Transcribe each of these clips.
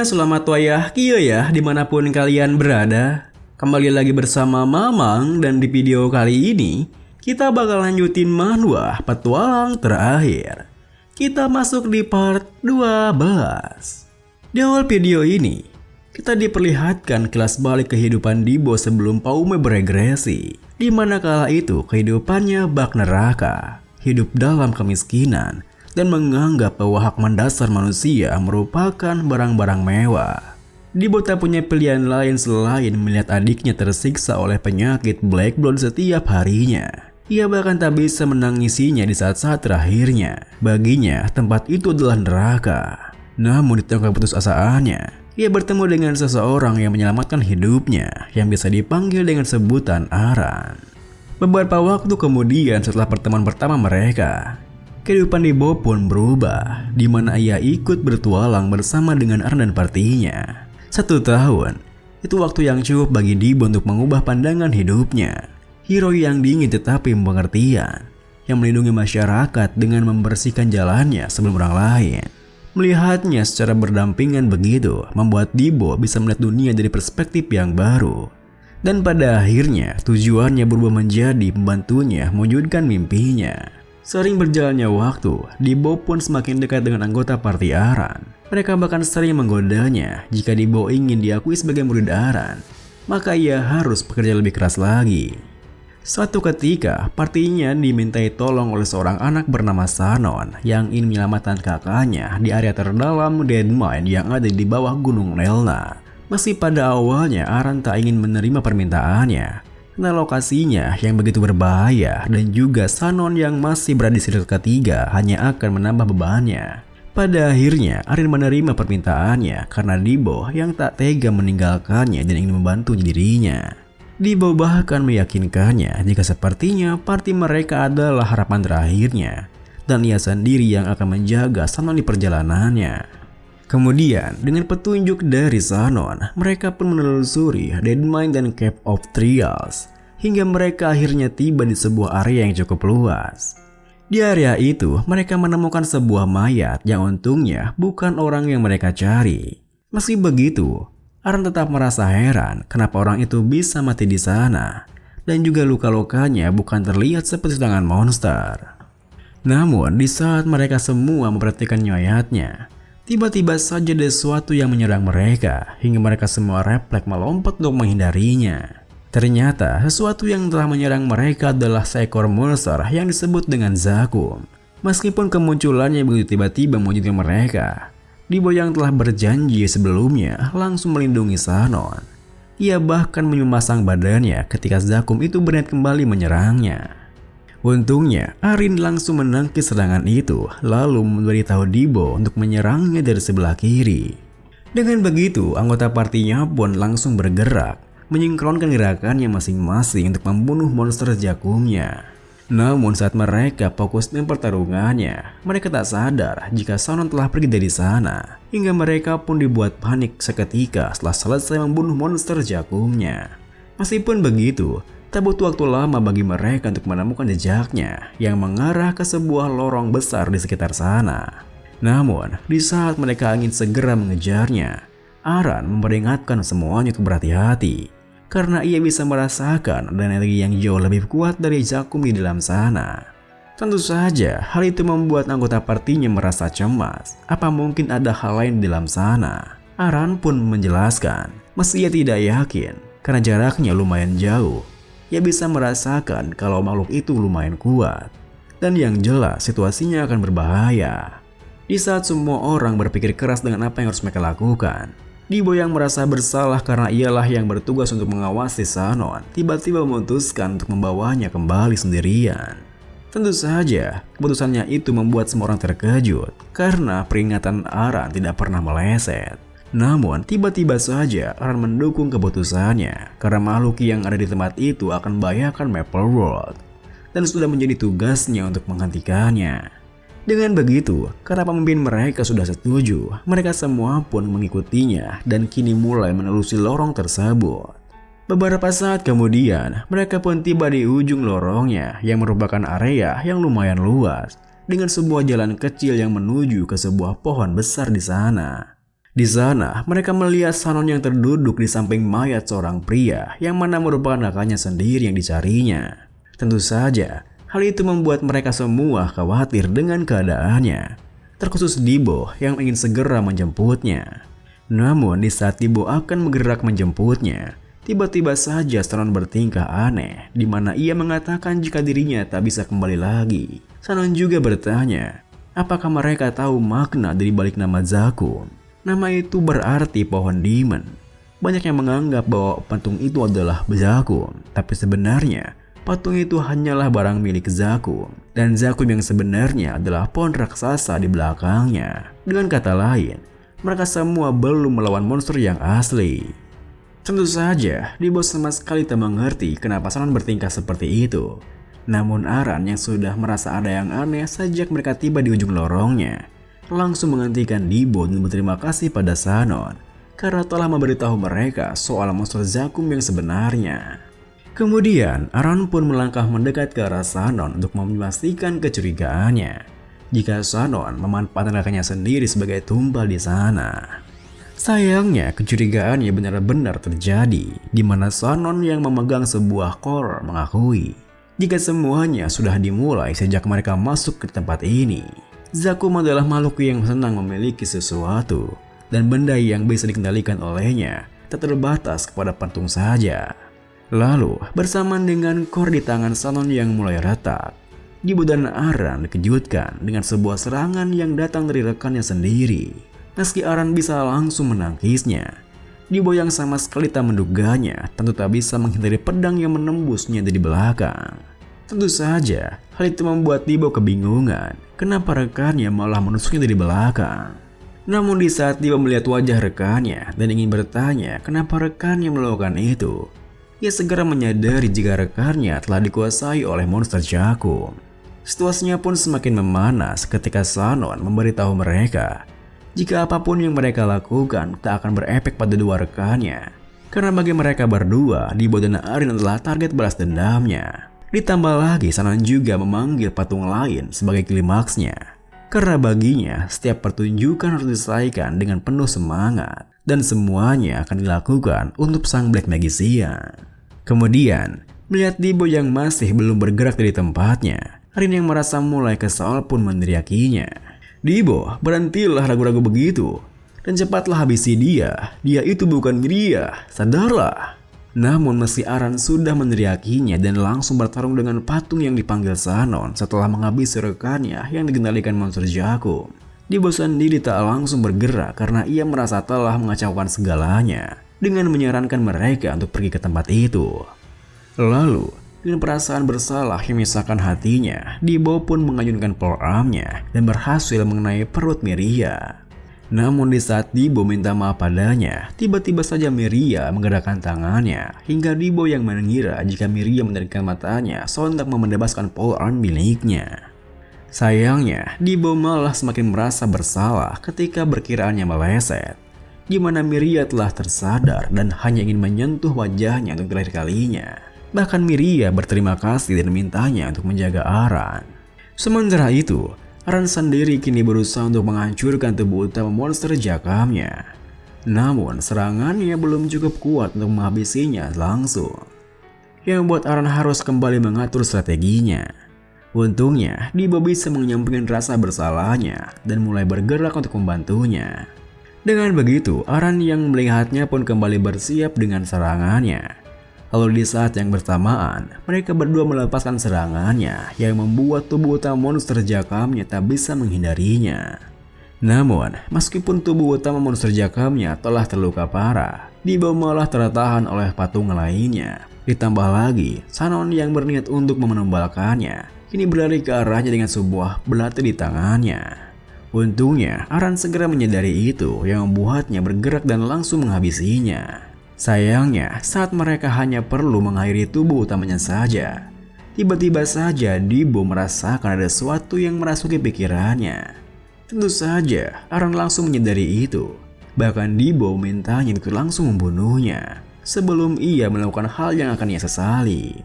Selamat wayah kieu ya dimanapun kalian berada. Kembali lagi bersama Mamang dan di video kali ini kita bakal lanjutin manhwa petualang terakhir. Kita masuk di part 12. Di awal video ini kita diperlihatkan kilas balik kehidupan Dibo sebelum Paume beregresi, di mana kala itu kehidupannya bak neraka, hidup dalam kemiskinan dan menganggap bahwa hak mendasar manusia merupakan barang-barang mewah. Dibo tak punya pilihan lain selain melihat adiknya tersiksa oleh penyakit Black Blood setiap harinya. Ia bahkan tak bisa menangisinya di saat-saat terakhirnya. Baginya, tempat itu adalah neraka. Namun di tengah keputusasaannya, ia bertemu dengan seseorang yang menyelamatkan hidupnya, yang bisa dipanggil dengan sebutan Aran. Beberapa waktu kemudian setelah pertemuan pertama mereka, kehidupan Dibo pun berubah, di mana ia ikut bertualang bersama dengan Aran dan partinya. 1 tahun, itu waktu yang cukup bagi Dibo untuk mengubah pandangan hidupnya. Hero yang dingin tetapi pengertian, yang melindungi masyarakat dengan membersihkan jalannya sebelum orang lain. Melihatnya secara berdampingan begitu, membuat Dibo bisa melihat dunia dari perspektif yang baru. Dan pada akhirnya, tujuannya berubah menjadi membantunya mewujudkan mimpinya. Sering berjalannya waktu, Dibo pun semakin dekat dengan anggota parti Aran. Mereka bahkan sering menggodanya jika Dibo ingin diakui sebagai murid Aran, maka ia harus bekerja lebih keras lagi. Suatu ketika, partinya dimintai tolong oleh seorang anak bernama Sanon yang ingin menyelamatkan kakaknya di area terdalam Deadmine yang ada di bawah Gunung Nelna. Meski pada awalnya Aran tak ingin menerima permintaannya, karena lokasinya yang begitu berbahaya dan juga Sanon yang masih berada di sirkuit ketiga hanya akan menambah bebannya. Pada akhirnya Arin menerima permintaannya karena Dibo yang tak tega meninggalkannya dan ingin membantu dirinya. Dibo bahkan meyakinkannya jika sepertinya parti mereka adalah harapan terakhirnya dan ia sendiri yang akan menjaga Sanon di perjalanannya. Kemudian, dengan petunjuk dari Sanon, mereka pun menelusuri Deadmine dan Cave of Trials, hingga mereka akhirnya tiba di sebuah area yang cukup luas. Di area itu, mereka menemukan sebuah mayat yang untungnya bukan orang yang mereka cari. Meski begitu, Aran tetap merasa heran kenapa orang itu bisa mati di sana, dan juga luka-lukanya bukan terlihat seperti serangan monster. Namun, di saat mereka semua memperhatikan mayatnya, tiba-tiba saja ada sesuatu yang menyerang mereka hingga mereka semua refleks melompat untuk menghindarinya. Ternyata sesuatu yang telah menyerang mereka adalah seekor monster yang disebut dengan Zakum. Meskipun kemunculannya begitu tiba-tiba mewujudkan mereka, Dibo yang telah berjanji sebelumnya langsung melindungi Sanon. Ia bahkan memasang badannya ketika Zakum itu berniat kembali menyerangnya. Untungnya, Arin langsung menangkis serangan itu, lalu memberitahu Dibo untuk menyerangnya dari sebelah kiri. Dengan begitu, anggota partinya pun langsung bergerak, menyinkronkan gerakannya masing-masing untuk membunuh monster Zakumnya. Namun saat mereka fokus dengan pertarungannya, mereka tak sadar jika Sanon telah pergi dari sana, hingga mereka pun dibuat panik seketika setelah selesai membunuh monster Zakumnya. Meskipun begitu, tak butuh waktu lama bagi mereka untuk menemukan jejaknya yang mengarah ke sebuah lorong besar di sekitar sana. Namun, di saat mereka ingin segera mengejarnya, Aran memperingatkan semuanya untuk berhati-hati, karena ia bisa merasakan dan energi yang jauh lebih kuat dari Zakum di dalam sana. Tentu saja, hal itu membuat anggota partinya merasa cemas. Apa mungkin ada hal lain di dalam sana? Aran pun menjelaskan, meski ia tidak yakin, karena jaraknya lumayan jauh. Ia bisa merasakan kalau makhluk itu lumayan kuat. Dan yang jelas situasinya akan berbahaya. Di saat semua orang berpikir keras dengan apa yang harus mereka lakukan, Dibo yang merasa bersalah karena ialah yang bertugas untuk mengawasi Sanon tiba-tiba memutuskan untuk membawanya kembali sendirian. Tentu saja, keputusannya itu membuat semua orang terkejut karena peringatan Aran tidak pernah meleset. Namun, tiba-tiba saja Aran mendukung keputusannya karena makhluk yang ada di tempat itu akan membahayakan Maple World dan sudah menjadi tugasnya untuk menghentikannya. Dengan begitu, karena pemimpin mereka sudah setuju, mereka semua pun mengikutinya dan kini mulai menelusuri lorong tersebut. Beberapa saat kemudian, mereka pun tiba di ujung lorongnya yang merupakan area yang lumayan luas dengan sebuah jalan kecil yang menuju ke sebuah pohon besar di sana. Di sana, mereka melihat Sanon yang terduduk di samping mayat seorang pria yang mana merupakan kakaknya sendiri yang dicarinya. Tentu saja, hal itu membuat mereka semua khawatir dengan keadaannya, terkhusus Dibo yang ingin segera menjemputnya. Namun di saat Dibo akan bergerak menjemputnya, tiba-tiba saja Sanon bertingkah aneh, di mana ia mengatakan jika dirinya tak bisa kembali lagi. Sanon juga bertanya, apakah mereka tahu makna dari balik nama Zakun? Nama itu berarti pohon demon. Banyak yang menganggap bahwa patung itu adalah Zakun, tapi sebenarnya patung itu hanyalah barang milik Zakun. Dan Zakun yang sebenarnya adalah pohon raksasa di belakangnya. Dengan kata lain, mereka semua belum melawan monster yang asli. Tentu saja, Dibo sama sekali tak mengerti kenapa Sanon bertingkah seperti itu. Namun Aran yang sudah merasa ada yang aneh sejak mereka tiba di ujung lorongnya, langsung menghentikan Dibo dan berterima kasih pada Sanon karena telah memberitahu mereka soal monster Zakun yang sebenarnya. Kemudian Aran pun melangkah mendekat ke arah Sanon untuk memastikan kecurigaannya jika Sanon memanfaatkan kakaknya sendiri sebagai tumpal di sana. Sayangnya kecurigaannya benar-benar terjadi, di mana Sanon yang memegang sebuah kor mengakui jika semuanya sudah dimulai sejak mereka masuk ke tempat ini. Zakun adalah makhluk yang senang memiliki sesuatu, dan benda yang bisa dikendalikan olehnya tak terbatas kepada patung saja. Lalu, bersamaan dengan kor di tangan Sanon yang mulai retak, Dibo dan Aran dikejutkan dengan sebuah serangan yang datang dari rekannya sendiri. Meski Aran bisa langsung menangkisnya, Dibo yang sama sekali tak menduganya tentu tak bisa menghindari pedang yang menembusnya dari belakang. Tentu saja, hal itu membuat Dibo kebingungan kenapa rekannya malah menusuknya dari belakang. Namun di saat Dibo melihat wajah rekannya dan ingin bertanya kenapa rekannya melakukan itu, ia segera menyadari jika rekannya telah dikuasai oleh monster Zakun. Situasinya pun semakin memanas ketika Sanon memberitahu mereka jika apapun yang mereka lakukan tak akan berefek pada dua rekannya, karena bagi mereka berdua, Dibo dan Arin adalah target balas dendamnya. Ditambah lagi Sanon juga memanggil patung lain sebagai klimaksnya, karena baginya setiap pertunjukan harus diselesaikan dengan penuh semangat, dan semuanya akan dilakukan untuk sang Black Magician. Kemudian, melihat Dibo yang masih belum bergerak dari tempatnya, Arin yang merasa mulai kesal pun meneriakinya, "Dibo, berhentilah ragu-ragu begitu, dan cepatlah habisi dia. Dia itu bukan Miria, sadarlah." Namun meski Aran sudah meneriakinya dan langsung bertarung dengan patung yang dipanggil Sanon setelah menghabisi rekannya yang dikendalikan monster Zakun, Dibo sendiri tak langsung bergerak karena ia merasa telah mengacaukan segalanya dengan menyarankan mereka untuk pergi ke tempat itu. Lalu, dengan perasaan bersalah yang memisahkan hatinya, Dibo pun mengayunkan forearm-nya dan berhasil mengenai perut Miria. Namun di saat Dibo minta maaf padanya, tiba-tiba saja Miria menggerakkan tangannya hingga Dibo yang mengira jika Miria menarikkan matanya sontak membebaskan polearm miliknya. Sayangnya, Dibo malah semakin merasa bersalah ketika perkiraannya meleset, di mana Miria telah tersadar dan hanya ingin menyentuh wajahnya untuk terakhir kalinya. Bahkan Miria berterima kasih dan mintanya untuk menjaga Aran. Sementara itu, Aran sendiri kini berusaha untuk menghancurkan tubuh utama monster Zakumnya. Namun serangannya belum cukup kuat untuk menghabisinya langsung, yang membuat Aran harus kembali mengatur strateginya. Untungnya, Dibo bisa menyampaikan rasa bersalahnya dan mulai bergerak untuk membantunya. Dengan begitu, Aran yang melihatnya pun kembali bersiap dengan serangannya. Lalu di saat yang bersamaan, mereka berdua melepaskan serangannya yang membuat tubuh utama monster Zakumnya tak bisa menghindarinya. Namun, meskipun tubuh utama monster Zakumnya telah terluka parah, Dibo malah tertahan oleh patung lainnya. Ditambah lagi, Sanon yang berniat untuk menumbalkannya kini berlari ke arahnya dengan sebuah belati di tangannya. Untungnya, Aran segera menyadari itu yang membuatnya bergerak dan langsung menghabisinya. Sayangnya, saat mereka hanya perlu mengakhiri tubuh utamanya saja, tiba-tiba saja Dibo merasakan ada sesuatu yang merasuki pikirannya. Tentu saja, Aran langsung menyadari itu. Bahkan Dibo mintanya untuk langsung membunuhnya sebelum ia melakukan hal yang akan ia sesali.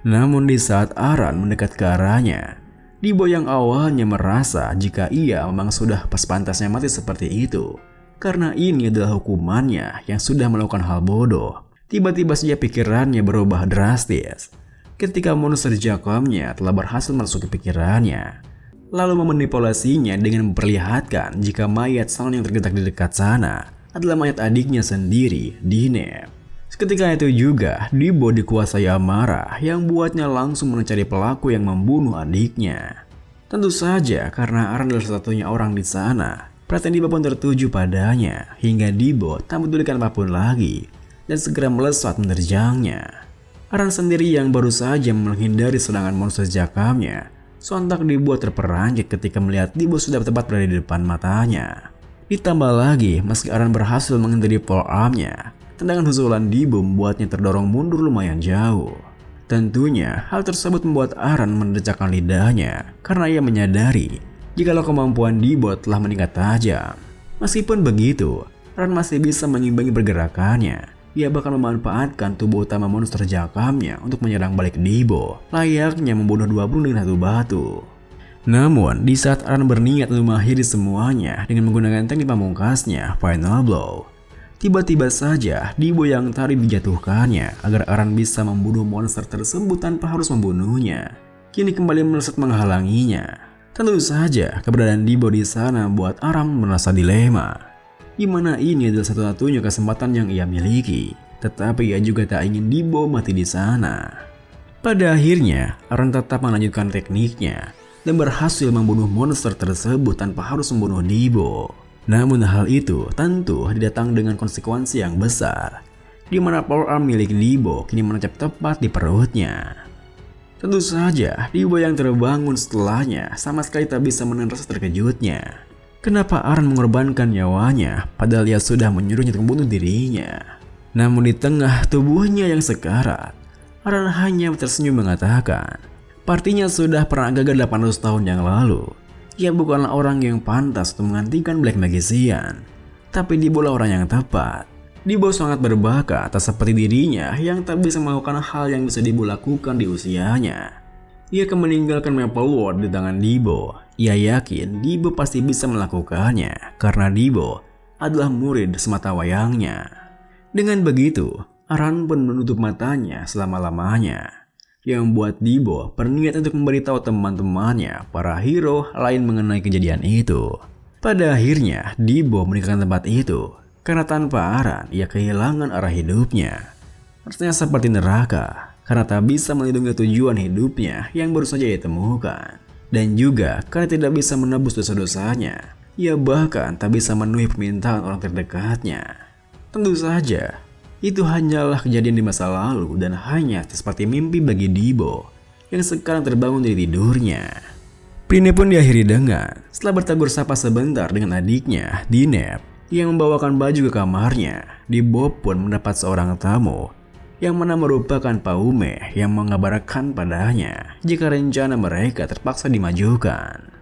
Namun di saat Aran mendekat ke arahnya, Dibo yang awalnya merasa jika ia memang sudah pas pantasnya mati seperti itu, Karena ini adalah hukumannya yang sudah melakukan hal bodoh. Tiba-tiba saja pikirannya berubah drastis ketika monster Jacobnya telah berhasil masuk ke pikirannya, lalu memanipulasinya dengan memperlihatkan jika mayat salon yang tergeletak di dekat sana adalah mayat adiknya sendiri, Dineb. Seketika itu juga, Dibo dikuasai amarah yang buatnya langsung mencari pelaku yang membunuh adiknya. Tentu saja karena Aran adalah satu-satunya orang di sana, perhatian Dibo pun tertuju padanya hingga Dibo tak medulikan apapun lagi dan segera melesat menerjangnya. Aran sendiri yang baru saja menghindari serangan monster Jacobnya sontak dibuat terperanjat ketika melihat Dibo sudah tepat berada di depan matanya. Ditambah lagi, meski Aran berhasil menghindari polearmnya, tendangan susulan Dibo membuatnya terdorong mundur lumayan jauh. Tentunya hal tersebut membuat Aran mendecakkan lidahnya karena ia menyadari jikalau kemampuan Dibo telah meningkat tajam. Meskipun begitu, Aran masih bisa mengimbangi pergerakannya. Ia bahkan memanfaatkan tubuh utama monster Jacobnya untuk menyerang balik Dibo, layaknya membunuh dua burung dengan satu batu. Namun, di saat Aran berniat untuk mengakhiri semuanya dengan menggunakan teknik pamungkasnya, Final Blow, tiba-tiba saja Dibo yang tadi dijatuhkannya agar Aran bisa membunuh monster tersebut tanpa harus membunuhnya, kini kembali melesat menghalanginya. Tentu saja keberadaan Dibo di sana membuat Aran merasa dilema, di mana ini adalah satu-satunya kesempatan yang ia miliki, tetapi ia juga tak ingin Dibo mati di sana. Pada akhirnya, Aran tetap melanjutkan tekniknya dan berhasil membunuh monster tersebut tanpa harus membunuh Dibo. Namun hal itu tentu didatang dengan konsekuensi yang besar, di mana polearm milik Dibo kini menancap tepat di perutnya. Tentu saja, Dibo yang terbangun setelahnya sama sekali tak bisa menahan rasa terkejutnya. Kenapa Aran mengorbankan nyawanya padahal ia sudah menyuruhnya untuk membunuh dirinya? Namun di tengah tubuhnya yang sekarat, Aran hanya tersenyum mengatakan, partinya sudah pernah gagal 800 tahun yang lalu. Ia bukanlah orang yang pantas untuk menggantikan Black Magician, tapi Dibo lah orang yang tepat. Dibo sangat berbakat, tak seperti dirinya yang tak bisa melakukan hal yang bisa Dibo lakukan di usianya. Ia akan meninggalkan Maple World di tangan Dibo. Ia yakin Dibo pasti bisa melakukannya karena Dibo adalah murid sematawayangnya. Dengan begitu, Aran pun menutup matanya selama-lamanya, yang membuat Dibo berniat untuk memberitahu teman-temannya, para hero lain mengenai kejadian itu. Pada akhirnya, Dibo meninggalkan tempat itu, karena tanpa Aran, ia kehilangan arah hidupnya. Rasanya seperti neraka, karena tak bisa melindungi tujuan hidupnya yang baru saja ia temukan. Dan juga karena tidak bisa menebus dosa-dosanya, ia bahkan tak bisa memenuhi permintaan orang terdekatnya. Tentu saja, itu hanyalah kejadian di masa lalu dan hanya seperti mimpi bagi Dibo yang sekarang terbangun dari tidurnya. Prine pun diakhiri dengan setelah bertegur sapa sebentar dengan adiknya, Dineb, yang membawakan baju ke kamarnya. Dibo pun mendapat seorang tamu yang mana merupakan Paume yang mengabarkan padanya jika rencana mereka terpaksa dimajukan.